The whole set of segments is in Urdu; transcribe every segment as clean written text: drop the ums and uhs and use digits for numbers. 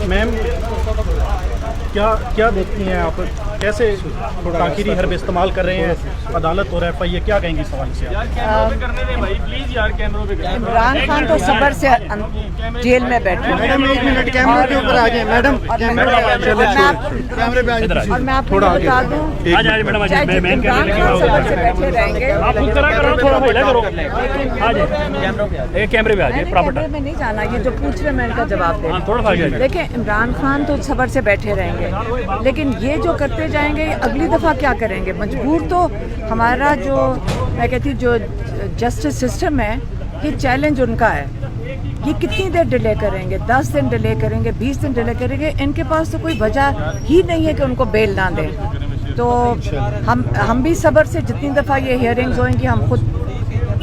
میم کیا دیکھتی ہیں آپ، کیسے تاخیری حرب استعمال کر رہے ہیں عدالت اور ایف آئی اے، کیا کہیں گی اس حوالے سے؟ عمران خان تو صبر سے جیل میں بیٹھے ہیں۔ ایک منٹ کیمرے کے اوپر آ جائیں میڈم، اور میں آپ کو بتا دوں عمران خان صبر سے بیٹھے رہیں گے، کیمرے پہ آ جائے کیمرے میں نہیں جانا، یہ جو پوچھ رہے ہیں میں ان کا جواب دے رہا ہوں۔ دیکھیں عمران خان تو صبر سے بیٹھے رہیں گے، لیکن یہ جو کرتے جائیں گے اگلی دفعہ کیا کریں گے؟ مجبور تو ہمارا جو میں کہتی ہوں جو جسٹس سسٹم ہے، یہ چیلنج ان کا ہے۔ یہ کتنی دیر ڈیلے کریں گے؟ 10 دن ڈیلے کریں گے، 20 دن ڈیلے کریں گے، ان کے پاس تو کوئی وجہ ہی نہیں ہے کہ ان کو بیل نہ دیں۔ تو ہم بھی صبر سے جتنی دفعہ یہ ہیئرنگز ہوئیں گی ہم خود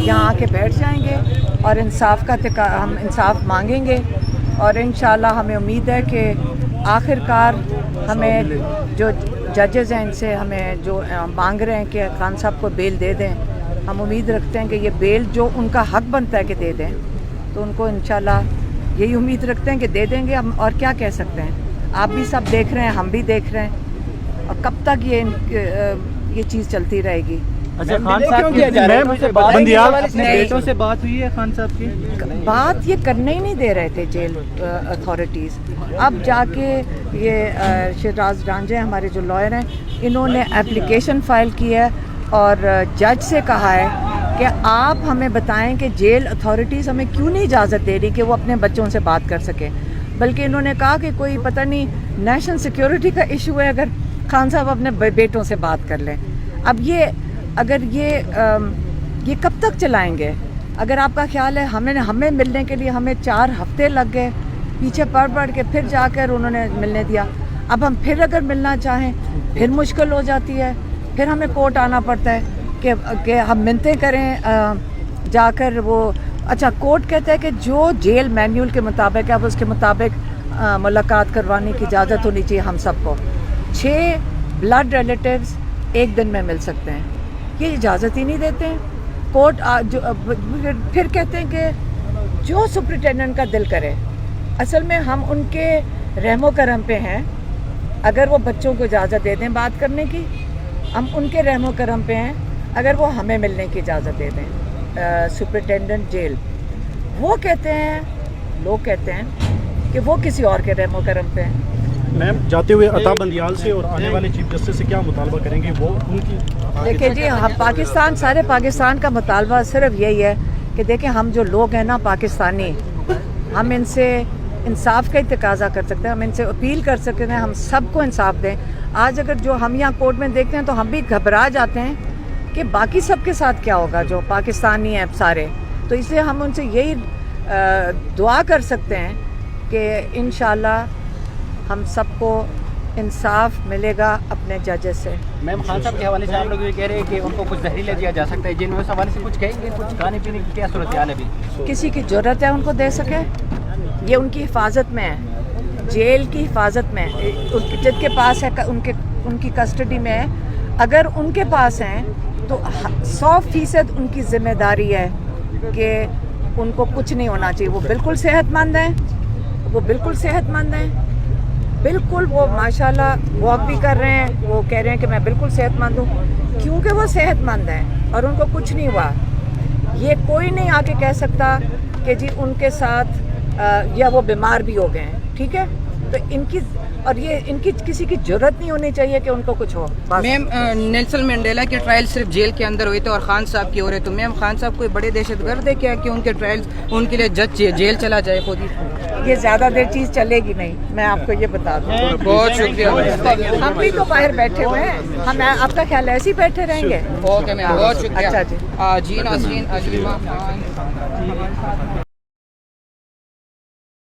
یہاں آ کے بیٹھ جائیں گے اور انصاف کا ہم انصاف مانگیں گے، اور انشاءاللہ ہمیں امید ہے کہ آخر کار ہمیں جو ججز ہیں ان سے ہمیں جو مانگ رہے ہیں کہ خان صاحب کو بیل دے دیں، ہم امید رکھتے ہیں کہ یہ بیل جو ان کا حق بنتا ہے کہ دے دیں، تو ان کو انشاءاللہ یہی امید رکھتے ہیں کہ دے دیں گے۔ ہم اور کیا کہہ سکتے ہیں؟ آپ بھی سب دیکھ رہے ہیں، ہم بھی دیکھ رہے ہیں، اور کب تک یہ چیز چلتی رہے گی؟ اچھا خان صاحب کی بیٹوں سے بات ہوئی ہے خان صاحب کی؟ بات یہ کرنے ہی نہیں دے رہے تھے جیل اتھارٹیز۔ اب جا کے یہ شہراز رانجھے ہمارے جو لائر ہیں، انہوں نے اپلیکیشن فائل کی ہے اور جج سے کہا ہے کہ آپ ہمیں بتائیں کہ جیل اتھارٹیز ہمیں کیوں نہیں اجازت دے رہی کہ وہ اپنے بچوں سے بات کر سکیں، بلکہ انہوں نے کہا کہ کوئی پتہ نہیں نیشنل سیکیورٹی کا ایشو ہے اگر خان صاحب اپنے بیٹوں سے بات کر لیں۔ اب یہ کب تک چلائیں گے؟ اگر آپ کا خیال ہے ہمیں ملنے کے لیے ہمیں 4 ہفتے لگ گئے، پیچھے پڑھ کے پھر جا کر انہوں نے ملنے دیا، اب ہم پھر اگر ملنا چاہیں پھر مشکل ہو جاتی ہے، پھر ہمیں کورٹ آنا پڑتا ہے کہ ہم منتیں کریں جا کر۔ وہ اچھا کورٹ کہتا ہے کہ جو جیل مینیول کے مطابق ہے اب اس کے مطابق ملاقات کروانے کی اجازت ہونی چاہیے ہم سب کو۔ 6 بلڈ ریلیٹیوز ایک دن میں مل سکتے ہیں، یہ اجازت ہی نہیں دیتے ہیں کورٹ۔ پھر کہتے ہیں کہ جو سپرنٹینڈنٹ کا دل کرے۔ اصل میں ہم ان کے رحم و کرم پہ ہیں، اگر وہ بچوں کو اجازت دے دیں بات کرنے کی، ہم ان کے رحم و کرم پہ ہیں اگر وہ ہمیں ملنے کی اجازت دے دیں۔ سپرنٹینڈنٹ جیل وہ کہتے ہیں، لوگ کہتے ہیں کہ وہ کسی اور کے رحم و کرم پہ ہیں۔ میم جاتے ہوئے عطا بندیال سے اور آنے والے چیف جسٹس سے کیا مطالبہ کریں گے؟ وہ ان کی دیکھیں جی، ہم سارے پاکستان کا مطالبہ صرف یہی ہے کہ دیکھیں ہم جو لوگ ہیں نا پاکستانی، ہم ان سے انصاف کا ہی تقاضا کر سکتے ہیں، ہم ان سے اپیل کر سکتے ہیں ہم سب کو انصاف دیں۔ آج اگر جو ہم یہاں کورٹ میں دیکھتے ہیں تو ہم بھی گھبرا جاتے ہیں کہ باقی سب کے ساتھ کیا ہوگا جو پاکستانی ہیں سارے، تو اس لیے ہم ان سے یہی دعا کر سکتے ہیں کہ انشاءاللہ ہم سب کو انصاف ملے گا اپنے ججز سے۔ میم خان صاحب کے حوالے سے آپ لوگ یہ کہہ رہے ہیں کہ ان کو کچھ زہریلا دیا جا سکتا ہے، جن میں اس حوالے سے کچھ کہیں گے؟ کچھ کھانے پینے کی کیا صورتحال ہے ابھی؟ کسی کی ضرورت ہے ان کو دے سکے، یہ ان کی حفاظت میں ہے، جیل کی حفاظت میں، جن کے پاس ہے ان کی کسٹڈی میں ہے، اگر ان کے پاس ہیں تو 100% ان کی ذمہ داری ہے کہ ان کو کچھ نہیں ہونا چاہیے۔ وہ بالکل صحت مند ہیں، بالکل وہ ماشاءاللہ واک بھی کر رہے ہیں، وہ کہہ رہے ہیں کہ میں بالکل صحت مند ہوں، کیونکہ وہ صحت مند ہیں اور ان کو کچھ نہیں ہوا۔ یہ کوئی نہیں آ کے کہہ سکتا کہ جی ان کے ساتھ یا وہ بیمار بھی ہو گئے ہیں، ٹھیک ہے؟ تو ان کی کسی کی ضرورت نہیں ہونی چاہیے کہ ان کو کچھ ہو۔ میم نیلسن منڈیلا کے ٹرائل صرف جیل کے اندر ہوئے تھے اور خان صاحب کی ہو رہے، تو میم خان صاحب کوئی بڑے دہشت گرد ہے کیا کہ ان کے ٹرائل ان کے لیے جج جیل چلا جائے خود ہی؟ یہ زیادہ دیر چیز چلے گی نہیں، میں آپ کو یہ بتا دوں۔ بہت شکریہ، ہم بھی تو باہر بیٹھے ہوئے ہیں، ہم آپ کا خیال ایسے ہی بیٹھے رہیں گے؟ اوکے میم، بہت شکریہ۔ اچھا جی، جی ناظرین،